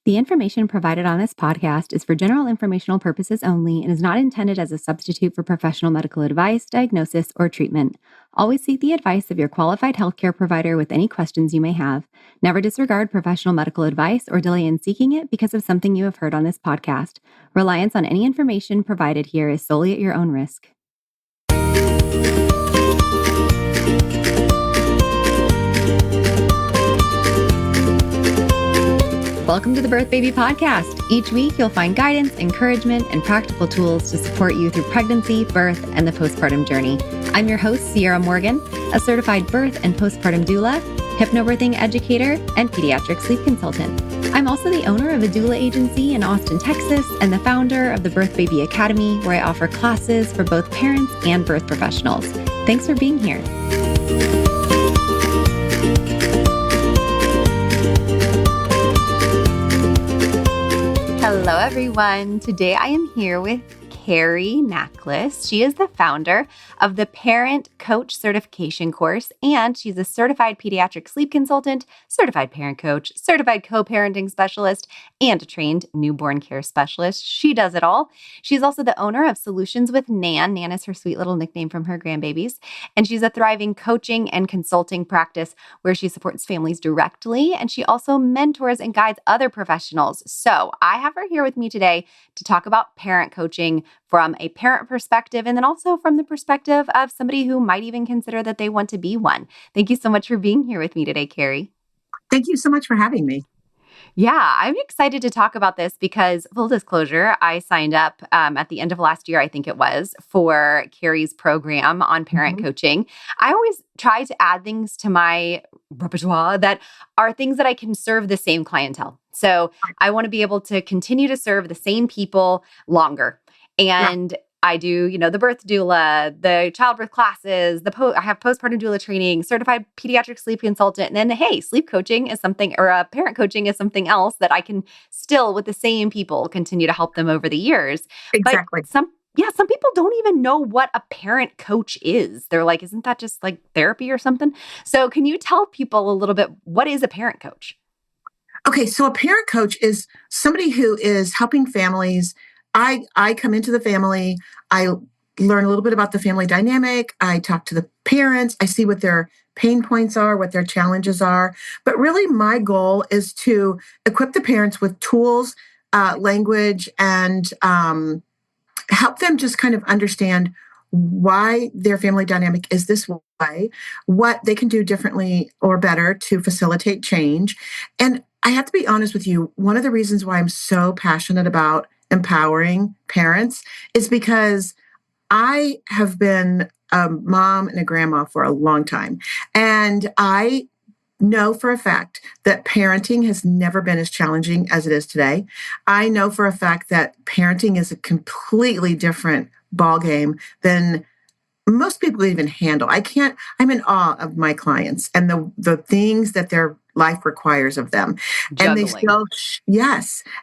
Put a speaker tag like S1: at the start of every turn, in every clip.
S1: The information provided on this podcast is for general informational purposes only and is not intended as a substitute for professional medical advice, diagnosis, or treatment. Always seek the advice of your qualified healthcare provider with any questions you may have. Never disregard professional medical advice or delay in seeking it because of something you have heard on this podcast. Reliance on any information provided here is solely at your own risk. Welcome to the Birth Baby Podcast. Each week, you'll find guidance, encouragement, and practical tools to support you through pregnancy, birth, and the postpartum journey. I'm your host, Sierra Morgan, a certified birth and postpartum doula, hypnobirthing educator, and pediatric sleep consultant. I'm also the owner of a doula agency in Austin, Texas, and the founder of the Birth Baby Academy, where I offer classes for both parents and birth professionals. Thanks for being here. Hello, everyone. Today I am here with Carrie Necklace. She is the founder of the Parent Coach Certification course, and she's a certified pediatric sleep consultant, certified parent coach, certified co-parenting specialist, and a trained newborn care specialist. She does it all. She's also the owner of Solutions with Nan. Nan is her sweet little nickname from her grandbabies. And she's a thriving coaching and consulting practice where she supports families directly, and she also mentors and guides other professionals. So I have her here with me today to talk about parent coaching from a parent perspective, and then also from the perspective of somebody who might even consider that they want to be one. Thank you so much for being here with me today, Carrie.
S2: Thank you so much for having me.
S1: Yeah, I'm excited to talk about this because, full disclosure, I signed up at the end of last year, I think it was, for Carrie's program on parent coaching. I always try to add things to my repertoire that are things that I can serve the same clientele. So I want to be able to continue to serve the same people longer. And I do, the birth doula, the childbirth classes, I have postpartum doula training, certified pediatric sleep consultant. And then, hey, sleep coaching is something, or parent coaching is something else that I can still, with the same people, continue to help them over the years.
S2: Exactly.
S1: But some people don't even know what a parent coach is. They're like, isn't that just like therapy or something? So can you tell people a little bit, what is a parent coach?
S2: Okay, so a parent coach is somebody who is helping families. I come into the family, I learn a little bit about the family dynamic, I talk to the parents, I see what their pain points are, what their challenges are. But really my goal is to equip the parents with tools, language, and help them just kind of understand why their family dynamic is this way, what they can do differently or better to facilitate change. And I have to be honest with you, one of the reasons why I'm so passionate about empowering parents is because I have been a mom and a grandma for a long time. And I know for a fact that parenting has never been as challenging as it is today. I know for a fact that parenting is a completely different ballgame than most people even handle. I'm in awe of my clients and the things that their life requires of them.
S1: Juggling.
S2: And they still,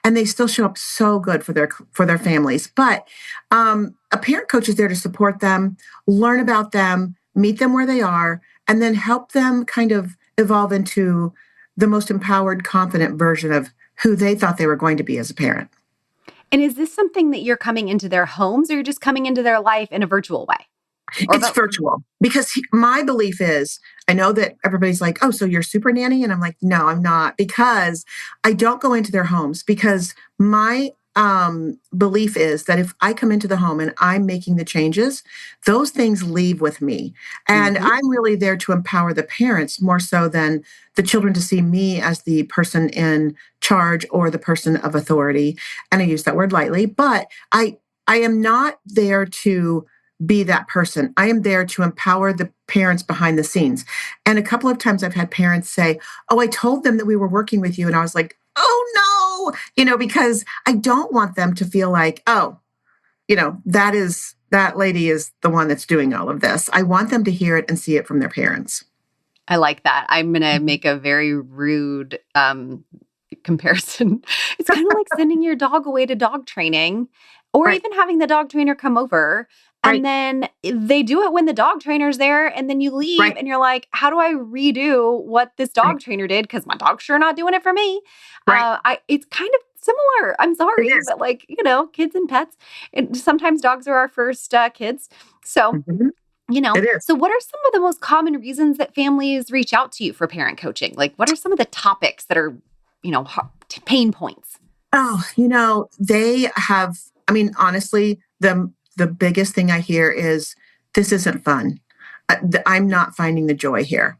S2: and they still show up so good for their families. But a parent coach is there to support them, learn about them, meet them where they are, and then help them kind of evolve into the most empowered, confident version of who they thought they were going to be as a parent.
S1: And is this something that you're coming into their homes, or you're just coming into their life in a virtual way?
S2: It's virtual because my belief is, I know that everybody's like, oh, so you're super nanny? And I'm like, no, I'm not, because I don't go into their homes, because my belief is that if I come into the home and I'm making the changes, those things leave with me. And I'm really there to empower the parents more so than the children to see me as the person in charge or the person of authority. And I use that word lightly, but I am not there to be that person. I am there to empower the parents behind the scenes. And a couple of times I've had parents say, oh, I told them that we were working with you. And I was like, oh no, because I don't want them to feel like, oh, that lady is the one that's doing all of this. I want them to hear it and see it from their parents.
S1: I like that. I'm going to make a very rude comparison. It's kind of like sending your dog away to dog training, or even having the dog trainer come over And then they do it when the dog trainer's there, and then you leave and you're like, how do I redo what this dog trainer did? Because my dog's sure not doing it for me. It's kind of similar. I'm sorry, but like, kids and pets. And sometimes dogs are our first kids. So,
S2: It is.
S1: so what are some of the most common reasons that families reach out to you for parent coaching? Like, what are some of the topics that are, pain points?
S2: Oh, they have, honestly, the biggest thing I hear is this isn't fun. I'm not finding the joy here.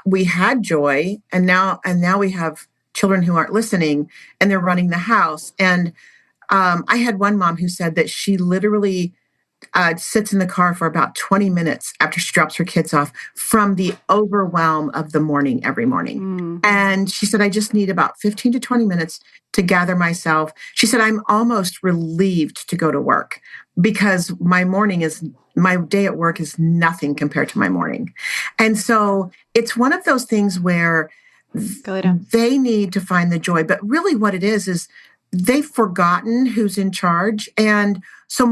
S2: We had joy, and now we have children who aren't listening, and they're running the house. And I had one mom who said that she literally sits in the car for about 20 minutes after she drops her kids off from the overwhelm of the morning every morning. And she said, I just need about 15 to 20 minutes to gather myself. She said, I'm almost relieved to go to work because my day at work is nothing compared to my morning. And so it's one of those things where they need to find the joy. But really what it is they've forgotten who's in charge. And so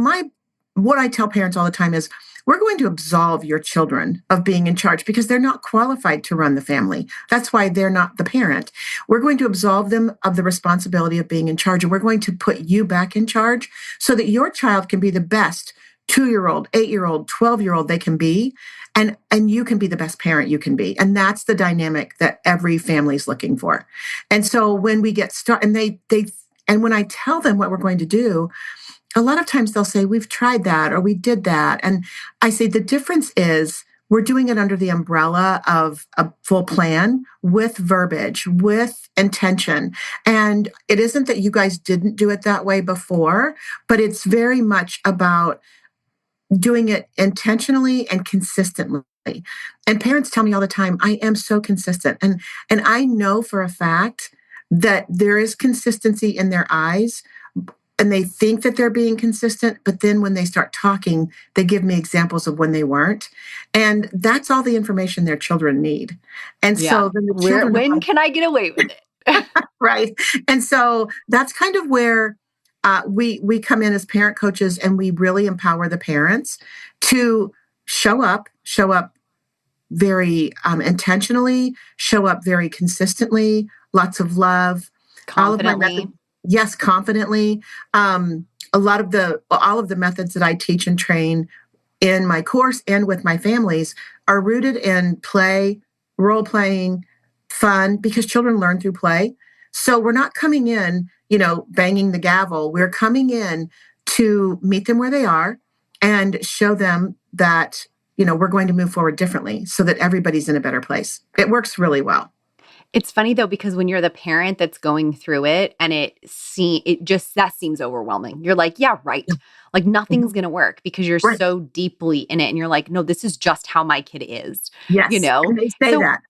S2: what I tell parents all the time is we're going to absolve your children of being in charge because they're not qualified to run the family. That's why they're not the parent. We're going to absolve them of the responsibility of being in charge. And we're going to put you back in charge so that your child can be the best 2-year-old, 8-year-old, 12-year-old they can be. And you can be the best parent you can be. And that's the dynamic that every family is looking for. And so when we get started, and when I tell them what we're going to do, a lot of times they'll say, we've tried that or we did that. And I say the difference is we're doing it under the umbrella of a full plan with verbiage, with intention. And it isn't that you guys didn't do it that way before, but it's very much about doing it intentionally and consistently. And parents tell me all the time, I am so consistent. And I know for a fact that there is consistency in their eyes, and they think that they're being consistent, but then when they start talking, they give me examples of when they weren't. And that's all the information their children need. And so then the children
S1: when can I get away with it?
S2: Right. And so that's kind of where we come in as parent coaches, and we really empower the parents to show up very intentionally, show up very consistently, lots of love,
S1: confidently.
S2: Yes, confidently. All of the methods that I teach and train in my course and with my families are rooted in play, role playing, fun, because children learn through play. So we're not coming in, banging the gavel. We're coming in to meet them where they are and show them that, we're going to move forward differently so that everybody's in a better place. It works really well.
S1: It's funny though, because when you're the parent that's going through it and that seems overwhelming. You're like, yeah, right. Like nothing's going to work because you're so deeply in it. And you're like, no, this is just how my kid is.
S2: Yes. And they say that.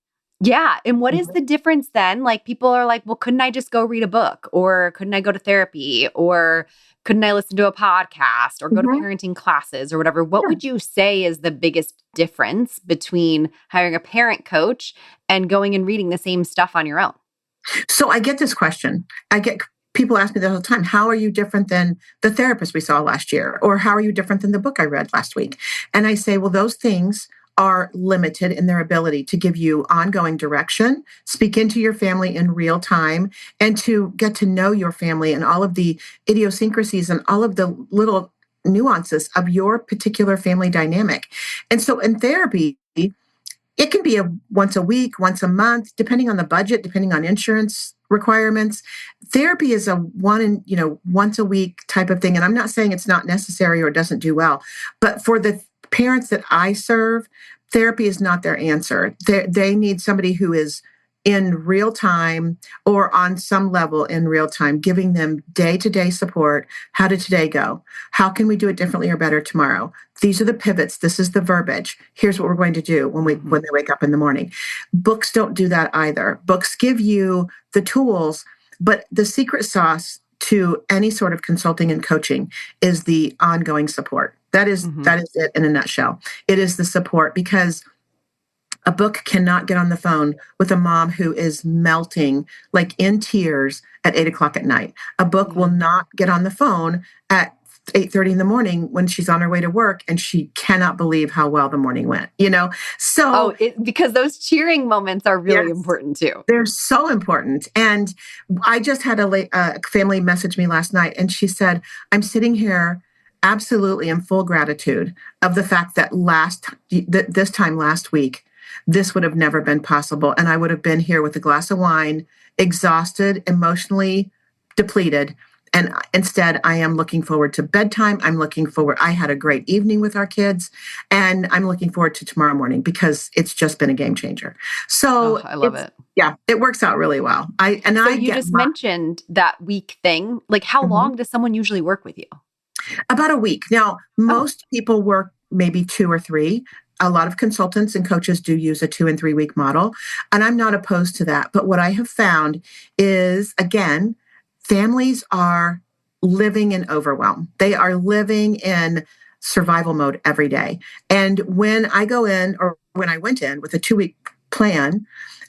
S1: Yeah. And what is the difference then? Like people are like, well, couldn't I just go read a book, or couldn't I go to therapy, or couldn't I listen to a podcast or go to parenting classes or whatever? What would you say is the biggest difference between hiring a parent coach and going and reading the same stuff on your own?
S2: So I get this question. People ask me that all the time. How are you different than the therapist we saw last year? Or how are you different than the book I read last week? And I say, well, those things are limited in their ability to give you ongoing direction, speak into your family in real time, and to get to know your family and all of the idiosyncrasies and all of the little nuances of your particular family dynamic. And so in therapy, it can be once a week, once a month, depending on the budget, depending on insurance requirements. Therapy is a once a week type of thing. And I'm not saying it's not necessary or doesn't do well, but for the parents that I serve, therapy is not their answer. They need somebody who is in real time or on some level in real time, giving them day-to-day support. How did today go? How can we do it differently or better tomorrow? These are the pivots. This is the verbiage. Here's what we're going to do when they wake up in the morning. Books don't do that either. Books give you the tools, but the secret sauce to any sort of consulting and coaching is the ongoing support. That is it in a nutshell. It is the support, because a book cannot get on the phone with a mom who is melting, like in tears at 8:00 at night. A book will not get on the phone at 8:30 in the morning when she's on her way to work and she cannot believe how well the morning went, So
S1: Because those cheering moments are really
S2: yes,
S1: important too.
S2: they're so important. And I just had a family message me last night, and she said, I'm sitting here absolutely in full gratitude of the fact that this time last week, this would have never been possible. And I would have been here with a glass of wine, exhausted, emotionally depleted. And instead, I am looking forward to bedtime. I had a great evening with our kids, and I'm looking forward to tomorrow morning because it's just been a game changer. So
S1: I love it.
S2: yeah, it works out really well.
S1: So you just mentioned that week thing. Like, how long does someone usually work with you?
S2: About a week. Now, most people work maybe 2 or 3. A lot of consultants and coaches do use a 2 and 3 week model, and I'm not opposed to that. But what I have found is, again, families are living in overwhelm. They are living in survival mode every day. And when I go in, or when I went in with a 2-week plan,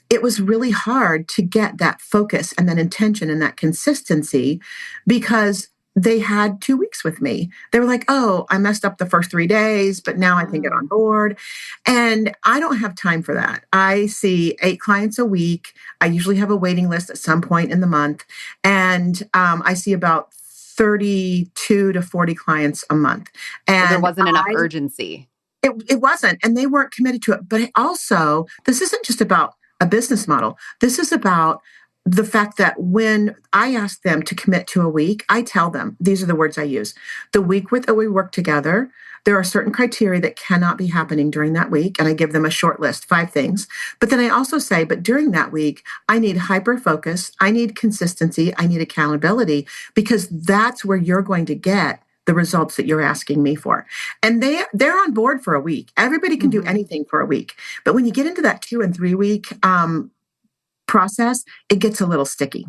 S2: it was really hard to get that focus and that intention and that consistency because they had 2 weeks with me. They were like, oh, I messed up the first 3 days, but now I can get on board. And I don't have time for that. I see 8 clients a week. I usually have a waiting list at some point in the month. And I see about 32 to 40 clients a month. And
S1: so there wasn't enough urgency.
S2: It wasn't. And they weren't committed to it. But also, this isn't just about a business model. This is about the fact that when I ask them to commit to a week, I tell them, these are the words I use. The week that we work together, there are certain criteria that cannot be happening during that week. And I give them a short list, 5 things. But then I also say, but during that week, I need hyper focus. I need consistency. I need accountability, because that's where you're going to get the results that you're asking me for. And they're on board for a week. Everybody can do anything for a week. But when you get into that 2 and 3 week process, it gets a little sticky.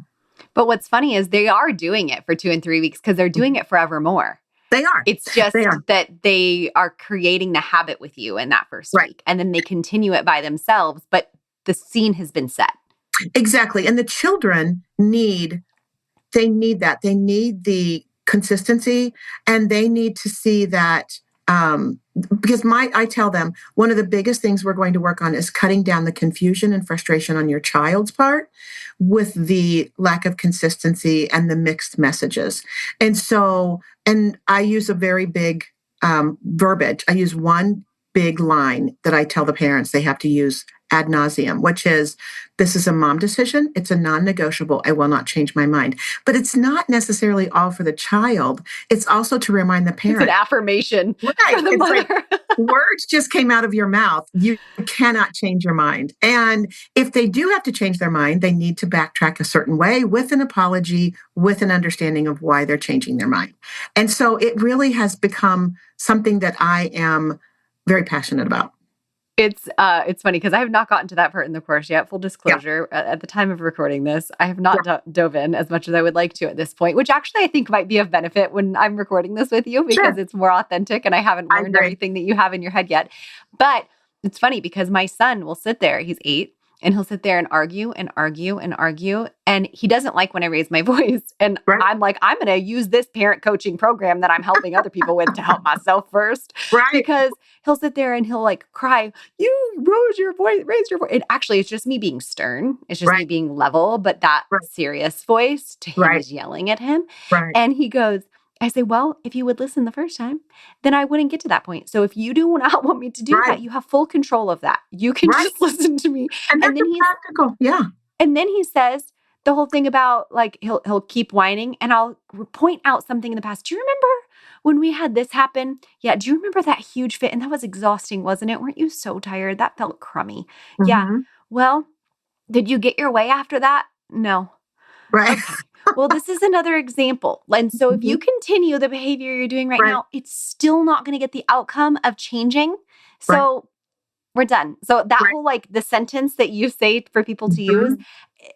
S1: But what's funny is they are doing it for 2 and 3 weeks because they're doing it forevermore.
S2: They are.
S1: It's just that they are creating the habit with you in that first week, and then they continue it by themselves, but the scene has been set.
S2: Exactly. And the children need that. They need the consistency, and they need to see that because I tell them one of the biggest things we're going to work on is cutting down the confusion and frustration on your child's part with the lack of consistency and the mixed messages. And I use a very big verbiage. I use one big line that I tell the parents they have to use ad nauseum, which is, this is a mom decision. It's a non-negotiable. I will not change my mind. But it's not necessarily all for the child. It's also to remind the parent.
S1: It's an affirmation for the mother.
S2: Like, words just came out of your mouth. You cannot change your mind. And if they do have to change their mind, they need to backtrack a certain way with an apology, with an understanding of why they're changing their mind. And so it really has become something that I am very passionate about.
S1: It's funny because I have not gotten to that part in the course yet. Full disclosure, at the time of recording this, I have not dove in as much as I would like to at this point, which actually I think might be of benefit when I'm recording this with you because it's more authentic and I haven't learned everything that you have in your head yet. But it's funny because my son will sit there, he's 8, and he'll sit there and argue and argue and argue. And he doesn't like when I raise my voice. And I'm like, I'm going to use this parent coaching program that I'm helping other people with to help myself first. Because he'll sit there and he'll like cry, you raise your voice. And actually, it's just me being stern. It's just me being level. But that serious voice to him is yelling at him. And he goes, I say, well, if you would listen the first time, then I wouldn't get to that point. So if you do not want me to do that, you have full control of that. You can just listen to me.
S2: And then he's practical. Yeah.
S1: And then he says the whole thing about like, he'll keep whining and I'll point out something in the past. Do you remember when we had this happen? Yeah. Do you remember that huge fit? And that was exhausting, wasn't it? Weren't you so tired? That felt crummy. Yeah. Well, did you get your way after that? No.
S2: Right.
S1: Okay. Well, this is another example. And so if you continue the behavior you're doing right now, it's still not going to get the outcome of changing. So we're done. So that whole like the sentence that you say for people to use,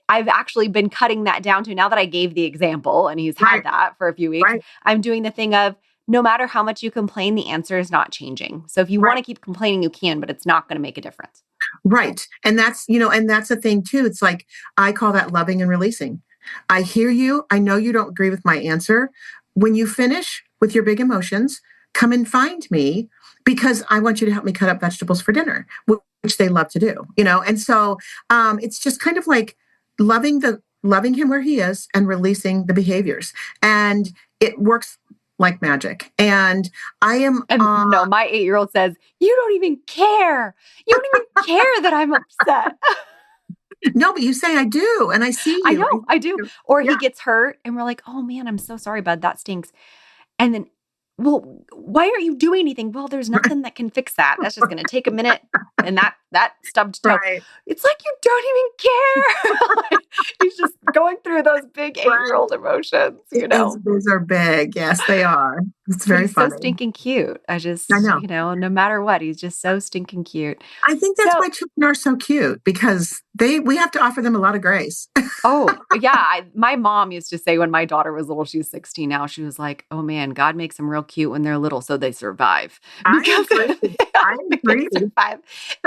S1: I've actually been cutting that down to now that I gave the example and he's had that for a few weeks. I'm doing the thing of no matter how much you complain, the answer is not changing. So if you want to keep complaining, you can, but it's not going to make a difference.
S2: Right. And that's, and that's the thing too. It's like, I call that loving and releasing. I hear you. I know you don't agree with my answer. When you finish, with your big emotions. Come and find me because I want you to help me cut up vegetables for dinner, which they love to do, And so it's just kind of like loving him where he is and releasing the behaviors. And it works like magic. And I am
S1: And no, my 8-year-old says, "You don't even care. You don't even care that I'm upset."
S2: No, but you say I do, and I see
S1: I
S2: you.
S1: know, I do. Or
S2: Yeah,
S1: he gets hurt and we're like, "Oh man, I'm so sorry, bud. That stinks." And then, "Well, why aren't you doing anything?" "Well, there's nothing that can fix that. That's just going to take a minute." And that stubbed toe.
S2: right,
S1: It's like you don't even care. Like, he's just going through those big
S2: right.
S1: 8-year-old emotions,
S2: Those are big. Yes, they are. It's
S1: But
S2: very
S1: he's so
S2: funny.
S1: stinking cute. I
S2: I
S1: just,
S2: know.
S1: no matter what, he's just so stinking cute.
S2: I think that's
S1: So,
S2: why children are so cute because we have to offer them a lot of grace.
S1: oh, yeah, my mom used to say when my daughter was little, she's 16 now, she was like, "Oh man, God makes them real cute when they're little so they survive."
S2: I
S1: Because
S2: agree. I
S1: they
S2: agree.
S1: survive.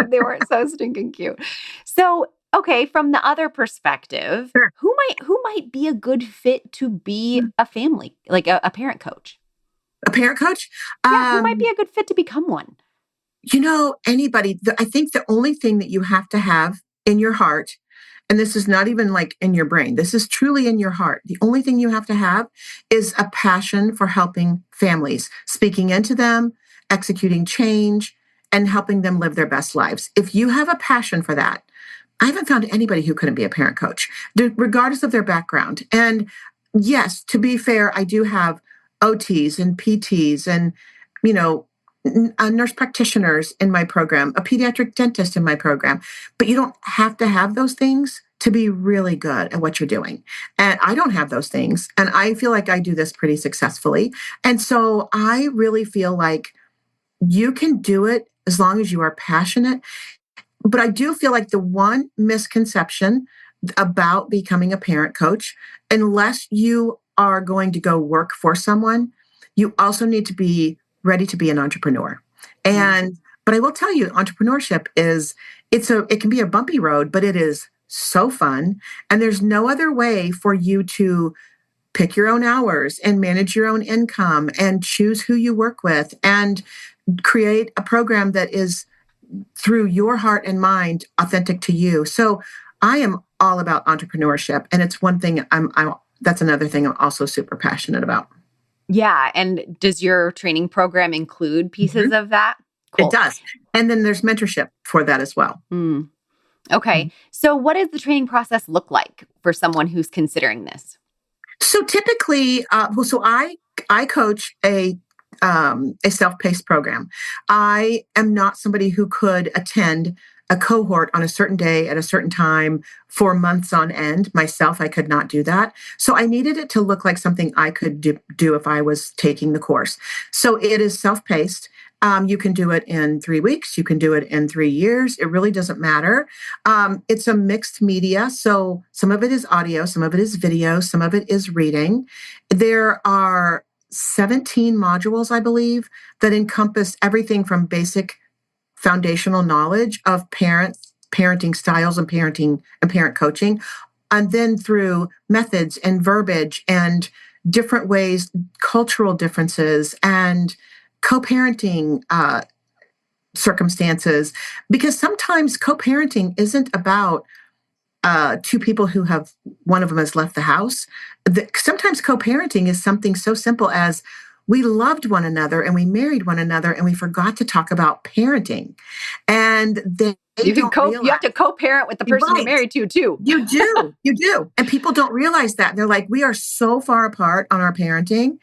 S1: They weren't so stinking cute. So, okay, from the other perspective,
S2: Sure.
S1: who might be a good fit to be a family, like a parent coach?
S2: A parent coach?
S1: Yeah, who might be
S2: Um,
S1: a good fit to become one?
S2: Anybody. I think the only thing that you have to have in your heart, and this is not even like in your brain, this is truly in your heart. The only thing you have to have is a passion for helping families, speaking into them, executing change, and helping them live their best lives. If you have a passion for that, I haven't found anybody who couldn't be a parent coach, regardless of their background. And yes, to be fair, I do have OTs and PTs and, you know, nurse practitioners in my program, a pediatric dentist in my program. But you don't have to have those things to be really good at what you're doing. And I don't have those things. And I feel like I do this pretty successfully. And so I really feel like you can do it as long as you are passionate. But I do feel like the one misconception about becoming a parent coach, unless you are going to go work for someone, you also need to be ready to be an entrepreneur.
S1: Mm.
S2: And but I will tell you, entrepreneurship it can be a bumpy road, but it is so fun. And there's no other way for you to pick your own hours and manage your own income and choose who you work with and create a program that is through your heart and mind authentic to you. So I am all about entrepreneurship, and it's one thing I'm that's another thing I'm also super passionate about.
S1: Yeah, and does your training program include pieces
S2: Mhm.
S1: of that?
S2: It
S1: Cool.
S2: does. And then there's mentorship for that as well.
S1: Mm. Okay.
S2: Mhm.
S1: So what does the training process look like for someone who's considering this?
S2: So typically, I coach a self-paced program. I am not somebody who could attend a cohort on a certain day at a certain time for months on end. Myself, I could not do that. So I needed it to look like something I could do if I was taking the course. So it is self-paced. You can do it in 3 weeks. You can do it in 3 years. It really doesn't matter. It's a mixed media. So some of it is audio, some of it is video, some of it is reading. There are 17 modules, I believe, that encompass everything from basic foundational knowledge of parenting styles and parent coaching, and then through methods and verbiage and different ways, cultural differences and co-parenting circumstances, because sometimes co-parenting isn't about two people who have one of them has left the house. Sometimes co-parenting is something so simple as we loved one another and we married one another and we forgot to talk about parenting, and they don't
S1: You have
S2: realize.
S1: to co-parent with the
S2: You're
S1: person you're
S2: right.
S1: married to too.
S2: You do, and people don't realize that. They're like, we are so far apart on our parenting.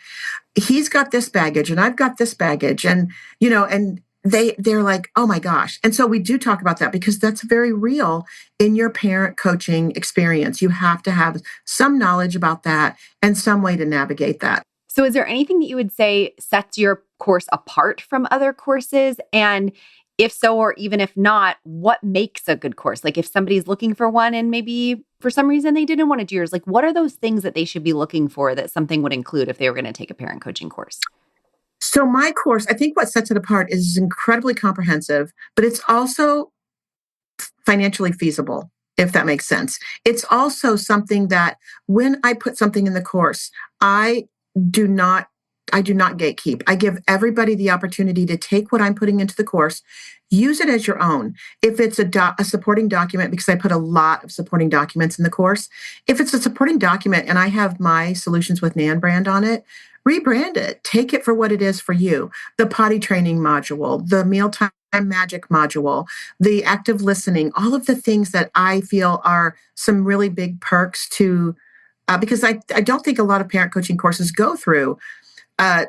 S2: He's got this baggage and I've got this baggage, and and they're like, oh my gosh. And so we do talk about that because that's very real in your parent coaching experience. You have to have some knowledge about that and some way to navigate that.
S1: So is there anything that you would say sets your course apart from other courses? And if so, or even if not, what makes a good course? Like if somebody's looking for one and maybe for some reason they didn't want to do yours, like what are those things that they should be looking for that something would include if they were going to take a parent coaching course?
S2: So my course, I think what sets it apart is incredibly comprehensive, but it's also financially feasible, if that makes sense. It's also something that when I put something in the course, I do not I do not gatekeep. I give everybody the opportunity to take what I'm putting into the course, use it as your own. If it's a supporting document, because I put a lot of supporting documents in the course, if it's a supporting document and I have my Solutions with Nan brand on it, rebrand it. Take it for what it is for you. The potty training module, the mealtime magic module, the active listening, all of the things that I feel are some really big perks to, because I don't think a lot of parent coaching courses go through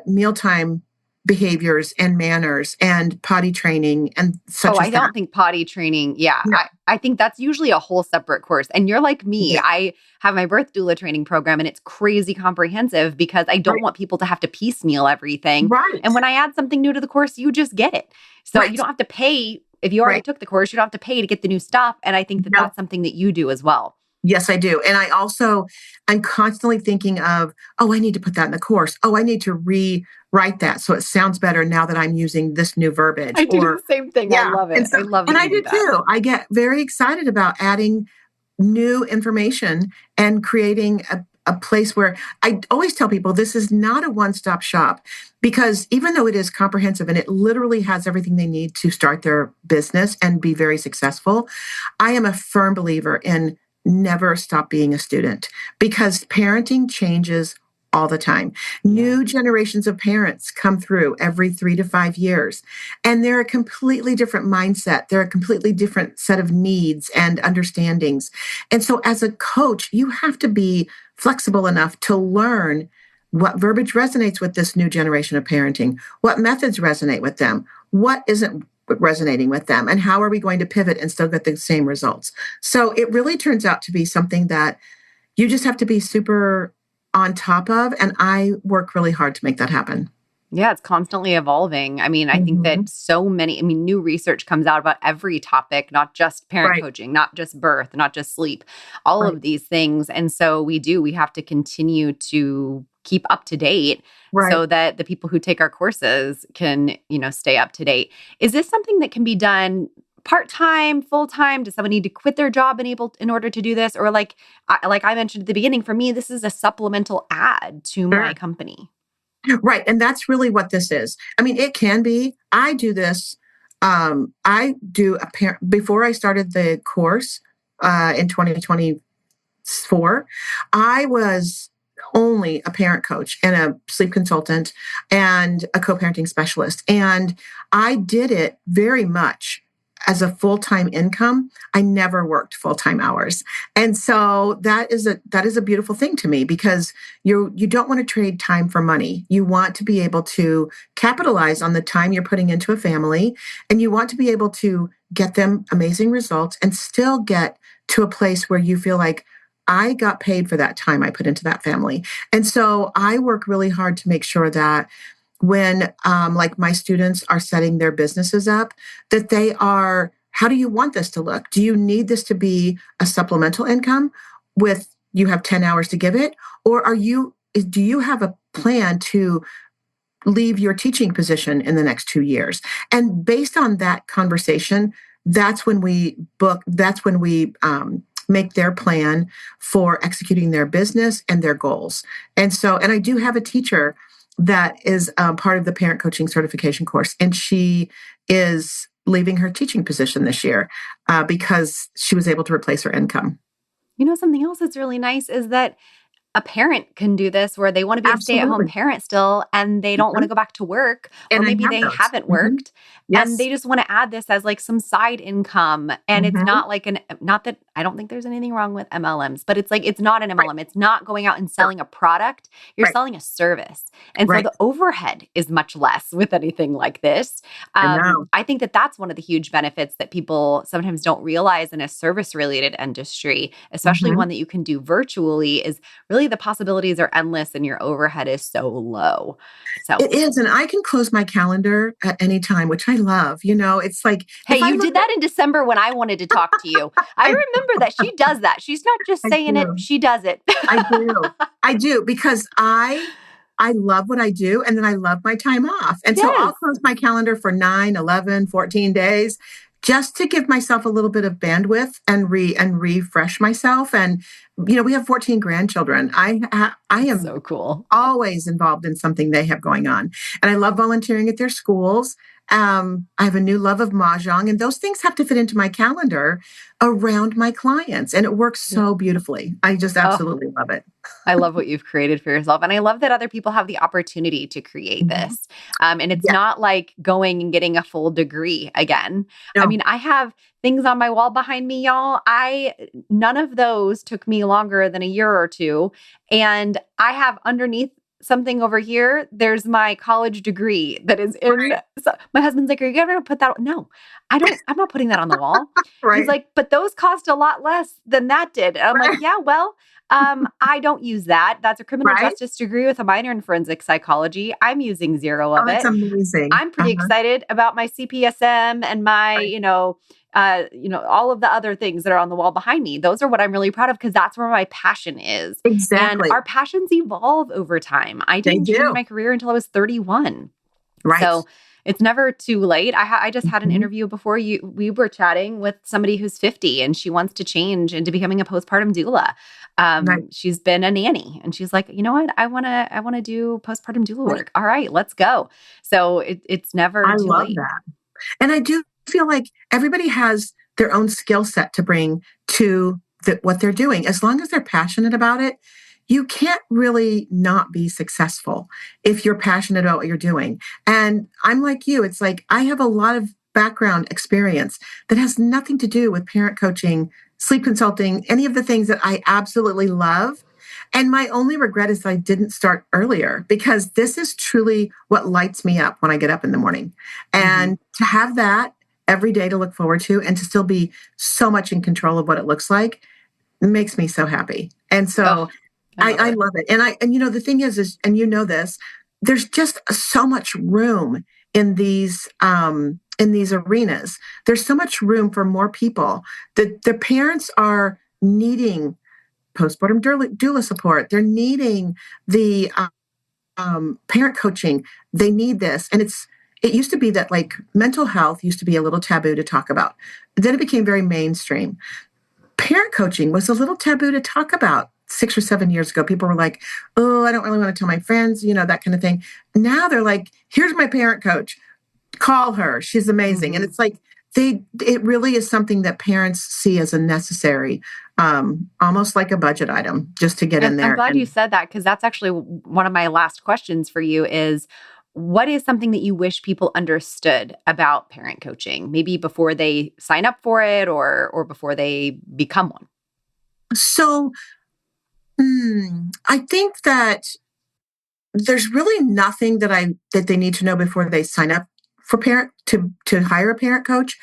S2: mealtime behaviors and manners and potty training and
S1: Oh,
S2: such
S1: I
S2: as that.
S1: don't think potty training. Yeah.
S2: No.
S1: I think that's usually a whole separate course. And you're like me.
S2: Yeah.
S1: I have my birth doula training program and it's crazy comprehensive because I don't
S2: Right.
S1: want people to have to piecemeal everything.
S2: Right.
S1: And when I add something new to the course, you just get it. So you
S2: Right.
S1: don't have to pay. If you already
S2: Right.
S1: took the course, you don't have to pay to get the new stuff. And I think that
S2: No.
S1: that's something that you do as well.
S2: Yes, I do. And I'm constantly thinking of, oh, I need to put that in the course. Oh, I need to rewrite that so it sounds better now that I'm using this new verbiage.
S1: I do
S2: Or,
S1: the same thing. I
S2: yeah.
S1: love
S2: And
S1: it.
S2: so,
S1: I love
S2: and
S1: that
S2: I
S1: you do
S2: do
S1: that.
S2: too. I get very excited about adding new information and creating a place where I always tell people this is not a one-stop shop, because even though it is comprehensive and it literally has everything they need to start their business and be very successful, I am a firm believer in never stop being a student, because parenting changes all the time.
S1: Yeah.
S2: New generations of parents come through every 3 to 5 years, and they're a completely different mindset. They're a completely different set of needs and understandings. And so, as a coach, you have to be flexible enough to learn what verbiage resonates with this new generation of parenting, what methods resonate with them, what isn't resonating with them, and how are we going to pivot and still get the same results. So it really turns out to be something that you just have to be super on top of, and I work really hard to make that happen.
S1: Yeah, it's constantly evolving. I mean, I think
S2: Mm-hmm.
S1: that new research comes out about every topic, not just parent
S2: Right,
S1: coaching, not just birth, not just sleep, all
S2: right,
S1: of these things. And so we have to continue to keep up to date
S2: right.
S1: so that the people who take our courses can, stay up to date. Is this something that can be done part-time, full-time? Does someone need to quit their job in order to do this? Or like I mentioned at the beginning, for me, this is a supplemental add to my
S2: Sure.
S1: company.
S2: Right. And that's really what this is. I mean, it can be. I do this. I do a parent before I started the course in 2024. I was only a parent coach and a sleep consultant and a co-parenting specialist. And I did it very much as a full-time income. I never worked full-time hours. And so that is a beautiful thing to me, because you don't want to trade time for money. You want to be able to capitalize on the time you're putting into a family, and you want to be able to get them amazing results and still get to a place where you feel like I got paid for that time I put into that family. And so I work really hard to make sure that when like my students are setting their businesses up, that they are, how do you want this to look? Do you need this to be a supplemental income with, you have 10 hours to give it? Or do you have a plan to leave your teaching position in the next 2 years? And based on that conversation, that's when we make their plan for executing their business and their goals. And I do have a teacher that is part of the parent coaching certification course, and she is leaving her teaching position this year because she was able to replace her income.
S1: Something else that's really nice is that a parent can do this where they want to be a stay-at-home
S2: Absolutely.
S1: parent still, and they don't want to
S2: Mhm.
S1: go back to work, or
S2: And I
S1: maybe
S2: have
S1: they
S2: those.
S1: haven't
S2: Mhm.
S1: worked and
S2: Yes.
S1: they just want to add this as like some side income. And it's
S2: Hmm.
S1: not like not that I don't think there's anything wrong with MLMs, but it's like, it's not an
S2: Right.
S1: MLM. It's not going out and
S2: No.
S1: selling a product. You're
S2: Right.
S1: selling a service. And so
S2: Right.
S1: the overhead is much less with anything like this.
S2: I know.
S1: I think that that's one of the huge benefits that people sometimes don't realize in a service related industry, especially
S2: Hmm.
S1: one that you can do virtually, is really the possibilities are endless and your overhead is so low. So,
S2: It is. And I can close my calendar at any time, which I love. It's like
S1: hey,
S2: if I
S1: you
S2: look
S1: did that in December when I wanted to talk to you. I
S2: I
S1: remember that she does that. She's not just
S2: I
S1: saying it,
S2: do.
S1: she does it.
S2: I do. I do, because I love what I do, and then I love my time off. And so I'll
S1: Yes.
S2: close my calendar for 9, 11, 14 days just to give myself a little bit of bandwidth and refresh myself and we have 14 grandchildren. I
S1: That's
S2: am
S1: so cool.
S2: always involved in something they have going on. And I love volunteering at their schools. I have a new love of Mahjong, and those things have to fit into my calendar around my clients. And it works
S1: Yeah.
S2: so beautifully. I just
S1: Oh,
S2: absolutely love it.
S1: I love what you've created for yourself. And I love that other people have the opportunity to create
S2: Mhm.
S1: this. And it's
S2: Yeah.
S1: not like going and getting a full degree again. I
S2: No.
S1: mean, I have things on my wall behind me, y'all. None of those took me longer than a year or two. And I have underneath something over here, there's my college degree that is in.
S2: Right.
S1: So my husband's like, are you ever gonna put that? No, I'm not putting that on the wall. He's
S2: Right.
S1: like, but those cost a lot less than that did. And I'm like,
S2: Right.
S1: yeah, well, I don't use that. That's a criminal
S2: Right.
S1: justice degree with a minor in forensic psychology. I'm using zero
S2: Oh,
S1: of
S2: that's
S1: it.
S2: amazing.
S1: I'm pretty excited about my CPSM and my,
S2: Right.
S1: all of the other things that are on the wall behind me. Those are what I'm really proud of because that's where my passion is. And
S2: Exactly.
S1: our passions evolve over time. I
S2: They
S1: didn't change
S2: do.
S1: my career until I was 31.
S2: Right.
S1: So it's never too late. I just had an
S2: Mhm.
S1: interview before you. We were chatting with somebody who's 50 and she wants to change into becoming a postpartum doula.
S2: Right.
S1: She's been a nanny and she's like, you know what? I want to do postpartum doula
S2: Right.
S1: work. All right, let's go. So it's never
S2: I
S1: too
S2: love
S1: late.
S2: that. And I do feel like everybody has their own skill set to bring to what they're doing. As long as they're passionate about it, you can't really not be successful if you're passionate about what you're doing. And I'm like you, it's like I have a lot of background experience that has nothing to do with parent coaching, sleep consulting, any of the things that I absolutely love. And my only regret is that I didn't start earlier because this is truly what lights me up when I get up in the morning.
S1: Mhm.
S2: And to have that every day to look forward to and to still be so much in control of what it looks like makes me so happy. And
S1: Oh,
S2: so
S1: I love
S2: I
S1: it.
S2: love it. And the thing is, and you know this, there's just so much room in these arenas. There's so much room for more people. The parents are needing postpartum doula support. They're needing the parent coaching. They need this. And it used to be that like mental health used to be a little taboo to talk about. Then it became very mainstream. Parent coaching was a little taboo to talk about 6 or 7 years ago. People were like, oh, I don't really want to tell my friends, that kind of thing. Now they're like, here's my parent coach. Call her. She's amazing. And
S1: Mhm.
S2: it's like it really is something that parents see as a necessary, almost like a budget item just to get in
S1: I'm
S2: there.
S1: glad you
S2: And
S1: said that because that's actually one of my last questions for you is what is something that you wish people understood about parent coaching, maybe before they sign up for it or before they become one?
S2: so I think that there's really nothing that they need to know before they sign up for parent to hire a parent coach.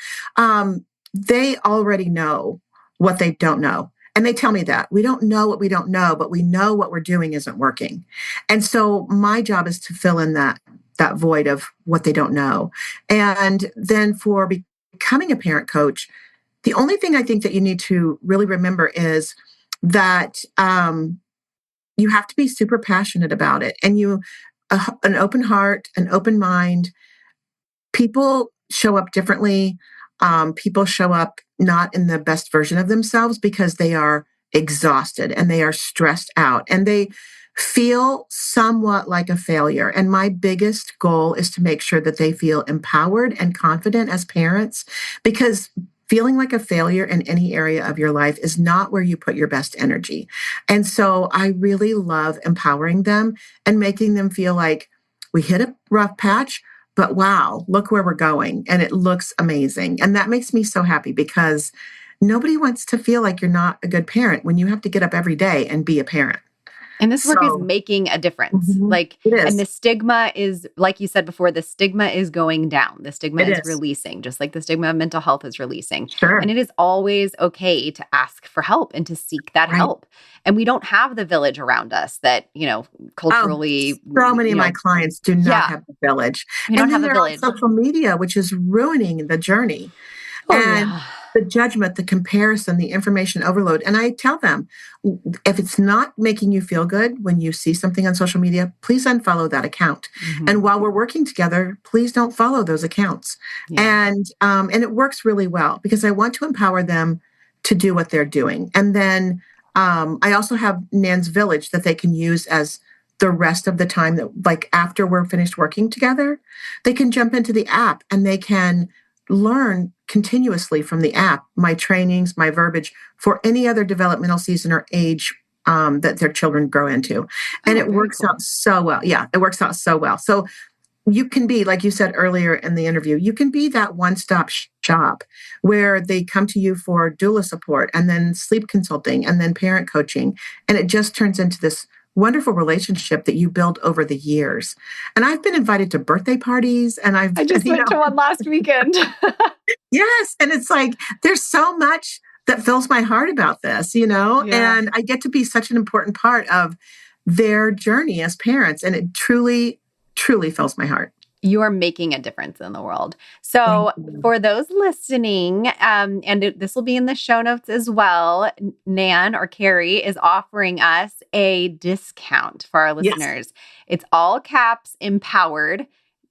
S2: They already know what they don't know. And they tell me that we don't know what we don't know, but we know what we're doing isn't working. And so my job is to fill in that void of what they don't know. And then for becoming a parent coach, the only thing I think that you need to really remember is that you have to be super passionate about it and an open heart, an open mind. People show up differently. People show up not in the best version of themselves because they are exhausted and they are stressed out and they feel somewhat like a failure. And my biggest goal is to make sure that they feel empowered and confident as parents because feeling like a failure in any area of your life is not where you put your best energy. And so I really love empowering them and making them feel like we hit a rough patch, but wow, look where we're going. And it looks amazing. And that makes me so happy because nobody wants to feel like you're not a good parent when you have to get up every day and be a parent.
S1: And this work is
S2: So
S1: making a difference.
S2: mhm,
S1: Like,
S2: it
S1: and
S2: is.
S1: the stigma is, like you said before, the stigma is going down. The stigma
S2: It
S1: is
S2: is.
S1: releasing, just like the stigma of mental health is releasing. And
S2: Sure.
S1: it is always okay to ask for help and to seek that
S2: Right.
S1: help. And we don't have the village around us that,
S2: Oh,
S1: culturally,
S2: so many of my clients do not
S1: yeah,
S2: have the village.
S1: we don't
S2: And
S1: have
S2: then
S1: the
S2: they're on
S1: village.
S2: social media, which is ruining the journey.
S1: Oh,
S2: And
S1: yeah.
S2: the judgment, the comparison, the information overload. And I tell them, if it's not making you feel good when you see something on social media, please unfollow that account.
S1: Mhm.
S2: And while we're working together, please don't follow those accounts.
S1: Yeah.
S2: And it works really well because I want to empower them to do what they're doing. And then I also have Nan's Village that they can use as the rest of the time, that like after we're finished working together, they can jump into the app and they can learn continuously from the app, my trainings, my verbiage for any other developmental season or age that their children grow into. And it works out so well. Yeah, it works out so well. So you can be, like you said earlier in the interview, you can be that one-stop shop where they come to you for doula support and then sleep consulting and then parent coaching. And it just turns into this wonderful relationship that you build over the years. And I've been invited to birthday parties, and I
S1: just went to one last weekend.
S2: Yes. And it's like, there's so much that fills my heart about this, and I get to be such an important part of their journey as parents. And it truly, truly fills my heart.
S1: You are making a difference in the world. So for those listening, and this will be in the show notes as well, Nan or Carrie is offering us a discount for our listeners. Yes. It's all caps empowered.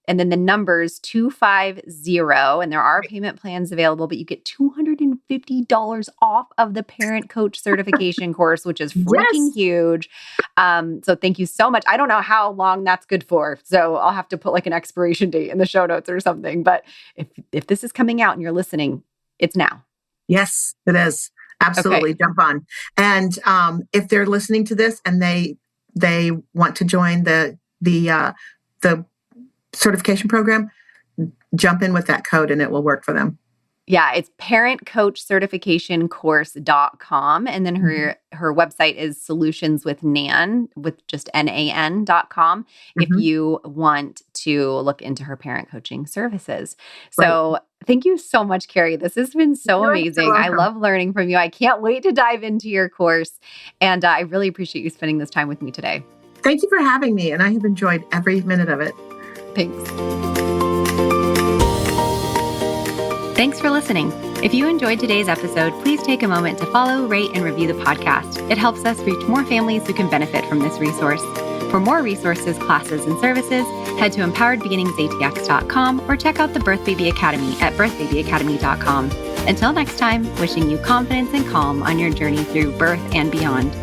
S1: And then the numbers 250, and there are payment plans available, but you get $250 off of the parent coach certification course, which is freaking huge. So thank you so much. I don't know how long that's good for, so I'll have to put like an expiration date in the show notes or something. But if this is coming out and you're listening, it's now.
S2: Yes, it is. Absolutely. Okay. Jump on. And if they're listening to this and they want to join the certification program, jump in with that code and it will work for them.
S1: Yeah, it's parentcoachcertificationcourse.com. And then her website is solutionswithnan, with just NAN.com, if you want to look into her parent coaching services. So thank you so much, Carrie. This has been so amazing. I love learning from you. I can't wait to dive into your course. And I really appreciate you spending this time with me today.
S2: Thank you for having me. And I have enjoyed every minute of it.
S1: Thanks. Thanks for listening. If you enjoyed today's episode, please take a moment to follow, rate, and review the podcast. It helps us reach more families who can benefit from this resource. For more resources, classes, and services, head to empoweredbeginningsatx.com or check out the Birth Baby Academy at birthbabyacademy.com. Until next time, wishing you confidence and calm on your journey through birth and beyond.